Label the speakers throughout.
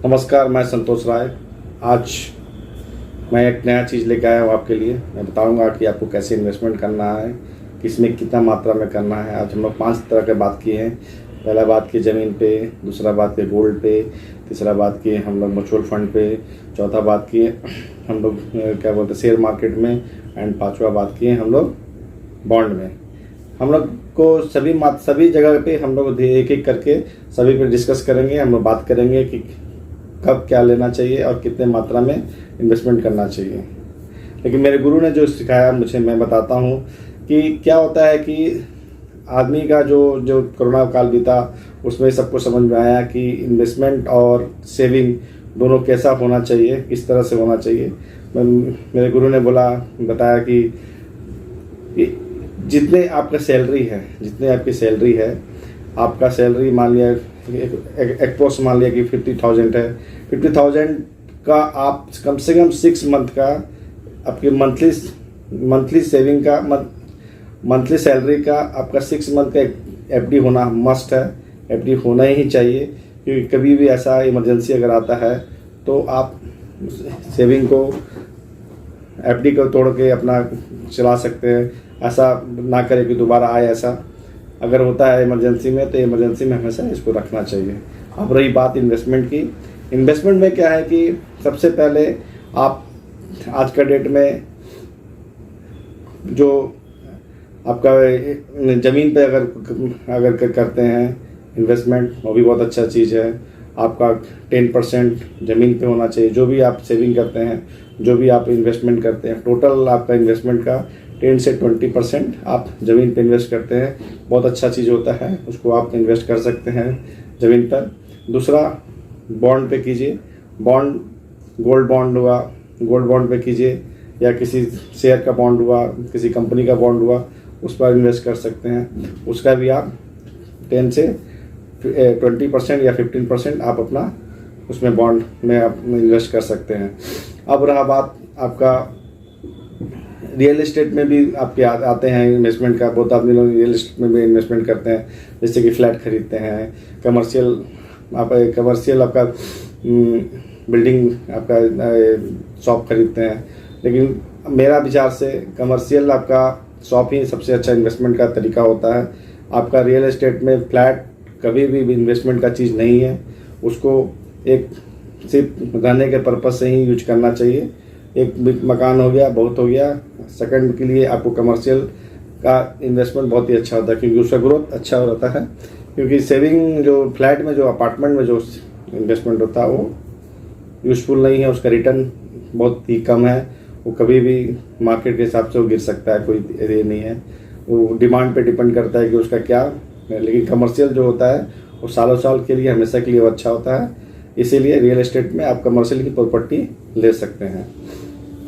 Speaker 1: नमस्कार, मैं संतोष राय। आज मैं एक नया चीज़ लेकर आया हूँ आपके लिए। मैं बताऊंगा कि आपको कैसे इन्वेस्टमेंट करना है, किसमें कितना मात्रा में करना है। आज हम लोग 5 तरह के बात किए हैं। पहला बात की ज़मीन पे, दूसरा बात की गोल्ड पे, तीसरा बात की हम लोग म्यूचुअल फंड पे, चौथा बात की हम लोग क्या बोलते हैं शेयर मार्केट में, एंड पाँचवा बात की हम लोग बॉन्ड में। हम लोग को सभी जगह पे हम लोग एक एक करके सभी पे डिस्कस करेंगे। हम लोग बात करेंगे कि कब क्या लेना चाहिए और कितने मात्रा में इन्वेस्टमेंट करना चाहिए। लेकिन मेरे गुरु ने जो सिखाया मुझे, मैं बताता हूँ कि क्या होता है कि आदमी का जो कोरोना काल बीता उसमें सबको समझ में आया कि इन्वेस्टमेंट और सेविंग दोनों कैसा होना चाहिए, किस तरह से होना चाहिए। मेरे गुरु ने बताया कि जितने आपकी सैलरी है, आपका सैलरी मान लिया एक पोस्ट मान लिया कि 50,000 है। 50,000 का आप कम से कम 6 मंथ का आपकी मंथली सेविंग का मंथली सैलरी का आपका 6 मंथ का एफडी होना मस्ट है। एफडी होना ही चाहिए, क्योंकि कभी भी ऐसा इमरजेंसी अगर आता है तो आप सेविंग को एफडी को तोड़ के अपना चला सकते हैं। ऐसा ना करें कि दोबारा आए। ऐसा अगर होता है इमरजेंसी में, तो इमरजेंसी में हमेशा इसको रखना चाहिए। अब रही बात इन्वेस्टमेंट की। इन्वेस्टमेंट में क्या है कि सबसे पहले आप आज का डेट में जो आपका ज़मीन पे अगर करते हैं इन्वेस्टमेंट, वो भी बहुत अच्छा चीज़ है। आपका 10% ज़मीन पे होना चाहिए। जो भी आप सेविंग करते हैं, जो भी आप इन्वेस्टमेंट करते हैं, टोटल आपका इन्वेस्टमेंट का 10 से 20% आप ज़मीन पे इन्वेस्ट करते हैं, बहुत अच्छा चीज़ होता है। उसको आप इन्वेस्ट कर सकते हैं ज़मीन पर। दूसरा, बॉन्ड पे कीजिए। गोल्ड बॉन्ड पे कीजिए, या किसी शेयर का बॉन्ड हुआ, किसी कंपनी का बॉन्ड हुआ, उस पर इन्वेस्ट कर सकते हैं। उसका भी आप 10 से 20% या 15% आप अपना उसमें बॉन्ड में आप इन्वेस्ट कर सकते हैं। अब रहा बात आपका रियल एस्टेट में भी आपके आते हैं इन्वेस्टमेंट का। बहुत आदमी लोग रियल एस्टेट में भी इन्वेस्टमेंट करते हैं, जैसे कि फ्लैट खरीदते हैं, कमर्शियल आपका बिल्डिंग, आपका शॉप खरीदते हैं। लेकिन मेरा विचार से कमर्शियल आपका शॉप ही सबसे अच्छा इन्वेस्टमेंट का तरीका होता है। आपका रियल एस्टेट में फ्लैट कभी भी इन्वेस्टमेंट का चीज़ नहीं है। उसको एक सिर्फ रहने के पर्पज़ से ही यूज करना चाहिए। एक मकान हो गया, बहुत हो गया। सेकंड के लिए आपको कमर्शियल का इन्वेस्टमेंट बहुत ही अच्छा होता है, क्योंकि उसका ग्रोथ अच्छा रहता है। क्योंकि सेविंग जो फ्लैट में, जो अपार्टमेंट में जो इन्वेस्टमेंट होता है, वो यूज़फुल नहीं है। उसका रिटर्न बहुत ही कम है। वो कभी भी मार्केट के हिसाब से वो गिर सकता है, कोई ये नहीं है। वो डिमांड पे डिपेंड करता है कि उसका क्या। लेकिन कमर्शियल जो होता है वो सालों साल के लिए, हमेशा के लिए वो अच्छा होता है। इसीलिए रियल एस्टेट में आप कमर्शियल की प्रॉपर्टी ले सकते हैं।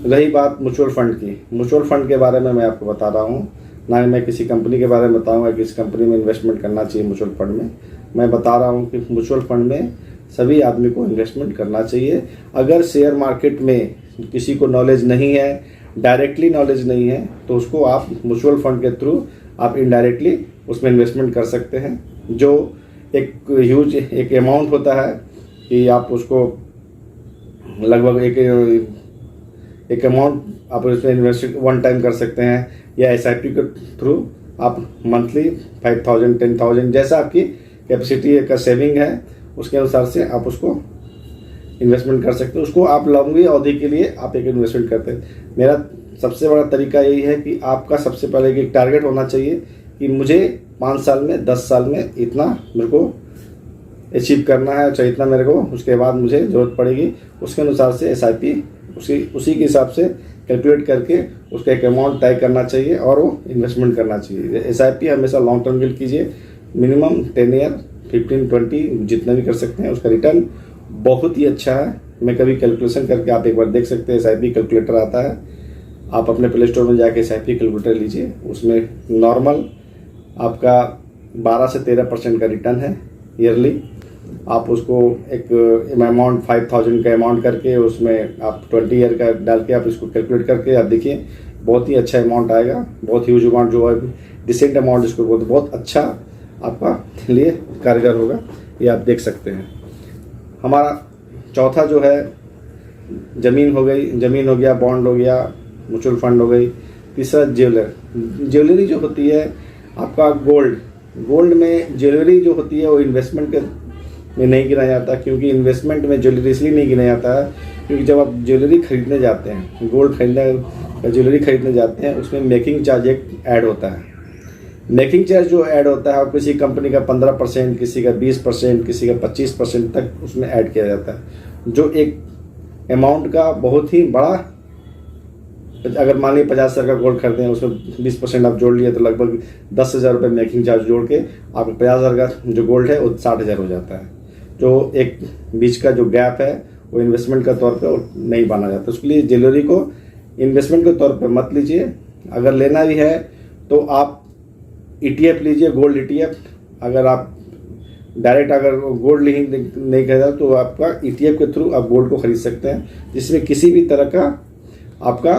Speaker 1: रही बात म्यूचुअल फंड की। म्यूचुअल फंड के बारे में मैं आपको बता रहा हूँ, ना मैं किसी कंपनी के बारे में बताऊँगा कि इस कंपनी में इन्वेस्टमेंट करना चाहिए। म्यूचुअल फंड में मैं बता रहा हूँ कि म्यूचुअल फंड में सभी आदमी को इन्वेस्टमेंट करना चाहिए। अगर शेयर मार्केट में किसी को नॉलेज नहीं है, डायरेक्टली नॉलेज नहीं है, तो उसको आप म्यूचुअल फंड के थ्रू आप इनडायरेक्टली उसमें इन्वेस्टमेंट कर सकते हैं। जो एक अमाउंट होता है कि आप उसको लगभग एक अमाउंट आप उसमें इन्वेस्ट वन टाइम कर सकते हैं, या SIP के थ्रू आप मंथली 5,000 10,000 जैसा आपकी कैपेसिटी का सेविंग है, उसके अनुसार से आप उसको इन्वेस्टमेंट कर सकते हैं। उसको आप लंबी अवधि के लिए आप एक इन्वेस्टमेंट करते हैं। मेरा सबसे बड़ा तरीका यही है कि आपका सबसे पहले एक टारगेट होना चाहिए कि मुझे 5 साल में, 10 साल में इतना मेरे को अचीव करना है, चाहे इतना मेरे को, उसके बाद मुझे ज़रूरत पड़ेगी। उसके अनुसार से SIP उसी के हिसाब से कैलकुलेट करके उसका एक अमाउंट तय करना चाहिए और वो इन्वेस्टमेंट करना चाहिए। SIP हमेशा लॉन्ग टर्म के लिए कीजिए। मिनिमम 10 ईयर, 15-20 जितना भी कर सकते हैं। उसका रिटर्न बहुत ही अच्छा है। मैं कभी कैलकुलेशन करके आप एक बार देख सकते हैं। SIP कैलकुलेटर आता है, आप अपने प्ले स्टोर में जाके SIP कैलकुलेटर लीजिए। उसमें नॉर्मल आपका 12 से 13% का रिटर्न है ईयरली। आप उसको एक अमाउंट 5,000 का अमाउंट करके उसमें आप 20 ईयर का डाल के आप इसको कैलकुलेट करके आप देखिए, बहुत ही अच्छा अमाउंट आएगा। बहुत ह्यूज अमाउंट जो है, डिसेंट अमाउंट जिसको बोलते, बहुत अच्छा आपका लिए कारगर होगा। ये आप देख सकते हैं। हमारा चौथा जो है ज़मीन हो गई, ज़मीन हो गया, बॉन्ड हो गया, म्यूचुअल फंड हो गई। तीसरा ज्वेलरी जो होती है आपका गोल्ड में ज्वेलरी जो होती है वो इन्वेस्टमेंट के में नहीं गिना जाता, क्योंकि इन्वेस्टमेंट में ज्वेलरी इसलिए नहीं गिना जाता है क्योंकि जब आप ज्वेलरी खरीदने जाते हैं, गोल्ड खरीदने ज्वेलरी खरीदने जाते हैं, उसमें मेकिंग चार्ज एक ऐड होता है। मेकिंग चार्ज जो ऐड होता है, और किसी कंपनी का 15%, किसी का 20%, किसी का 25% तक उसमें ऐड किया जाता है, जो एक अमाउंट का बहुत ही बड़ा, अगर मान लीजिए 50,000 का गोल्ड खरीदते हैं, उसमें 20% आप जोड़ लिए तो लगभग 10,000 रुपये मेकिंग चार्ज जोड़ के आपको 50,000 का जो गोल्ड है वो 60,000 हो जाता है। जो एक बीच का जो गैप है वो इन्वेस्टमेंट का तौर पे नहीं माना जाता। उसके लिए ज्वेलरी को इन्वेस्टमेंट के तौर पे मत लीजिए। अगर लेना भी है तो आप ETF लीजिए, गोल्ड ETF। अगर आप डायरेक्ट अगर गोल्ड नहीं खरीदा तो आपका ETF के थ्रू आप गोल्ड को खरीद सकते हैं, जिसमें किसी भी तरह का आपका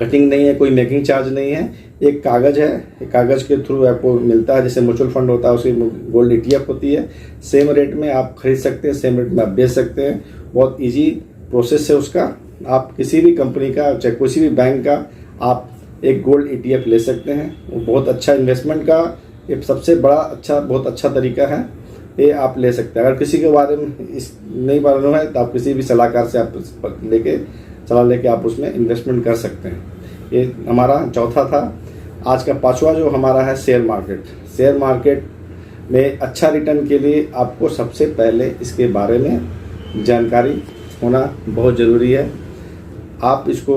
Speaker 1: कटिंग नहीं है, कोई मेकिंग चार्ज नहीं है। एक कागज़ है, एक कागज़ के थ्रू आपको मिलता है, जैसे म्यूचुअल फंड होता है उसकी गोल्ड ETF होती है। सेम रेट में आप खरीद सकते हैं, सेम रेट में आप बेच सकते हैं। बहुत इजी प्रोसेस है उसका। आप किसी भी कंपनी का, चाहे किसी भी बैंक का, आप एक गोल्ड ETF ले सकते हैं। वो बहुत अच्छा इन्वेस्टमेंट का एक सबसे बड़ा बहुत अच्छा तरीका है, ये आप ले सकते हैं। अगर किसी के बारे में नहीं मालूम है तो आप किसी भी सलाहकार से आप सलाह लेके आप उसमें इन्वेस्टमेंट कर सकते हैं। ये हमारा चौथा था। आज का पांचवा जो हमारा है शेयर मार्केट। शेयर मार्केट में अच्छा रिटर्न के लिए आपको सबसे पहले इसके बारे में जानकारी होना बहुत ज़रूरी है। आप इसको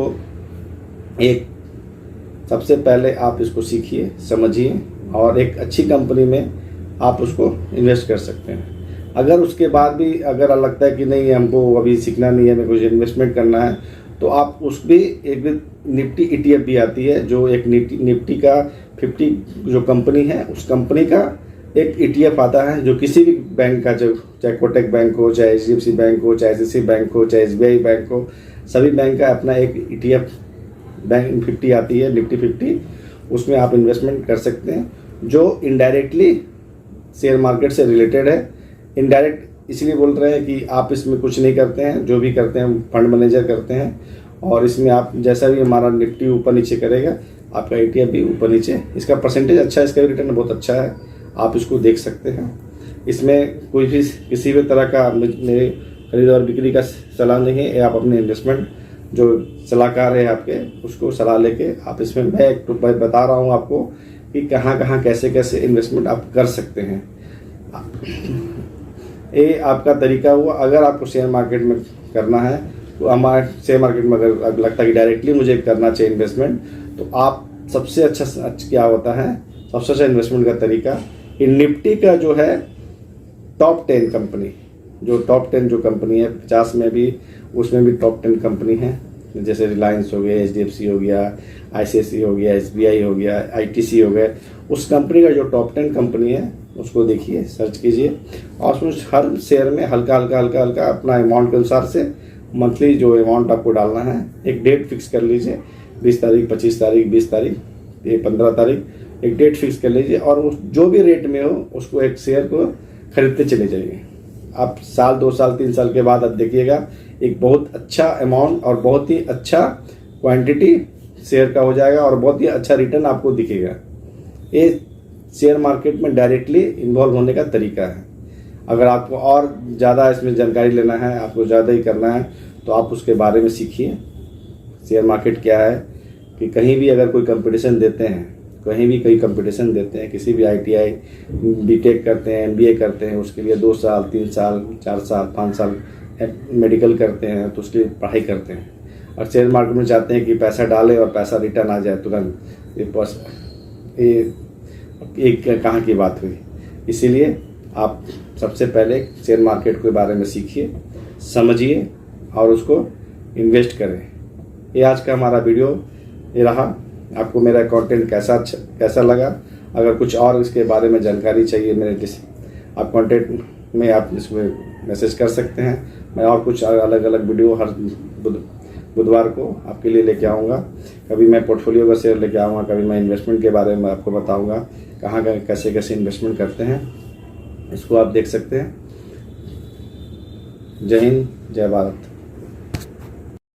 Speaker 1: सबसे पहले आप इसको सीखिए, समझिए, और एक अच्छी कंपनी में आप उसको इन्वेस्ट कर सकते हैं। अगर उसके बाद भी अगर लगता है कि नहीं हमको अभी सीखना नहीं है, मेरे को इन्वेस्टमेंट करना है, तो आप उस भी एक निफ्टी ETF भी आती है, जो एक निफ्टी का 50 जो कंपनी है उस कंपनी का एक ETF आता है, जो किसी भी बैंक का, जो चाहे कोटक बैंक हो, चाहे HDFC बैंक हो, चाहे ICICI बैंक हो, चाहे SBI बैंक हो, सभी बैंक का अपना एक ETF बैंक 50 आती है, निफ्टी 50। उसमें आप इन्वेस्टमेंट कर सकते हैं, जो इनडायरेक्टली शेयर मार्केट से रिलेटेड है। इनडायरेक्ट इसलिए बोल रहे हैं कि आप इसमें कुछ नहीं करते हैं, जो भी करते हैं फंड मैनेजर करते हैं, और इसमें आप जैसा भी हमारा निफ्टी ऊपर नीचे करेगा, आपका ETF भी ऊपर नीचे, इसका परसेंटेज अच्छा है, इसका रिटर्न बहुत अच्छा है, आप इसको देख सकते हैं। इसमें कोई भी किसी भी तरह का मेरे खरीद और बिक्री का सलाह नहीं है। आप अपने इन्वेस्टमेंट जो सलाहकार है आपके, उसको सलाह लेके आप इसमें, मैं बता रहा हूँ आपको कि कहाँ कहाँ कैसे कैसे इन्वेस्टमेंट आप कर सकते हैं। ये आपका तरीका हुआ। अगर आपको शेयर मार्केट में करना है तो हमारे शेयर मार्केट में अगर लगता है कि डायरेक्टली मुझे करना चाहिए इन्वेस्टमेंट, तो आप सबसे अच्छा क्या होता है, सबसे अच्छा इन्वेस्टमेंट का तरीका, इन निफ्टी का जो है टॉप 10 कंपनी, जो टॉप 10 जो कंपनी है 50 में भी, उसमें भी टॉप 10 कंपनी है, जैसे रिलायंस हो गया, HDFC हो गया, ICICI हो गया, SBI हो गया, ITC हो गया, उस कंपनी का जो टॉप 10 कंपनी है उसको देखिए, सर्च कीजिए, और उसमें हर शेयर में हल्का हल्का अपना अमाउंट के अनुसार से मंथली जो अमाउंट आपको डालना है, एक डेट फिक्स कर लीजिए, 20 तारीख, 25 तारीख, 20 तारीख, 15 तारीख, एक डेट फिक्स कर लीजिए, और उस जो भी रेट में हो उसको एक शेयर को खरीदते चले जाइए। आप साल, 2 साल, 3 साल के बाद आप देखिएगा एक बहुत अच्छा अमाउंट और बहुत ही अच्छा क्वांटिटी शेयर का हो जाएगा, और बहुत ही अच्छा रिटर्न आपको दिखेगा। ये शेयर मार्केट में डायरेक्टली इन्वॉल्व होने का तरीका है। अगर आपको और ज़्यादा इसमें जानकारी लेना है, आपको ज़्यादा ही करना है, तो आप उसके बारे में सीखिए। शेयर मार्केट क्या है, कि कहीं भी अगर कोई कंपटीशन देते हैं, कहीं भी कई कंपटीशन देते हैं, किसी भी ITI, BTech करते हैं, MBA करते हैं, उसके लिए 2 साल, 3 साल, 4 साल, 5 साल मेडिकल करते हैं, तो उसकी पढ़ाई करते हैं। और शेयर मार्केट में चाहते हैं कि पैसा डालें और पैसा रिटर्न आ जाए तुरंत। ये कहाँ की बात हुई। इसीलिए आप सबसे पहले शेयर मार्केट के बारे में सीखिए, समझिए, और उसको इन्वेस्ट करें। ये आज का हमारा वीडियो ये रहा। आपको मेरा कंटेंट कैसा लगा? अगर कुछ और इसके बारे में जानकारी चाहिए मेरे आप कंटेंट में आप इसमें मैसेज कर सकते हैं। मैं और कुछ अलग अलग वीडियो हर बुधवार को आपके लिए लेके आऊँगा। कभी मैं पोर्टफोलियो का शेयर लेके आऊँगा, कभी मैं इन्वेस्टमेंट के बारे में आपको बताऊँगा, कहाँ कैसे कैसे इन्वेस्टमेंट करते हैं, इसको आप देख सकते हैं। जय हिंद, जय भारत।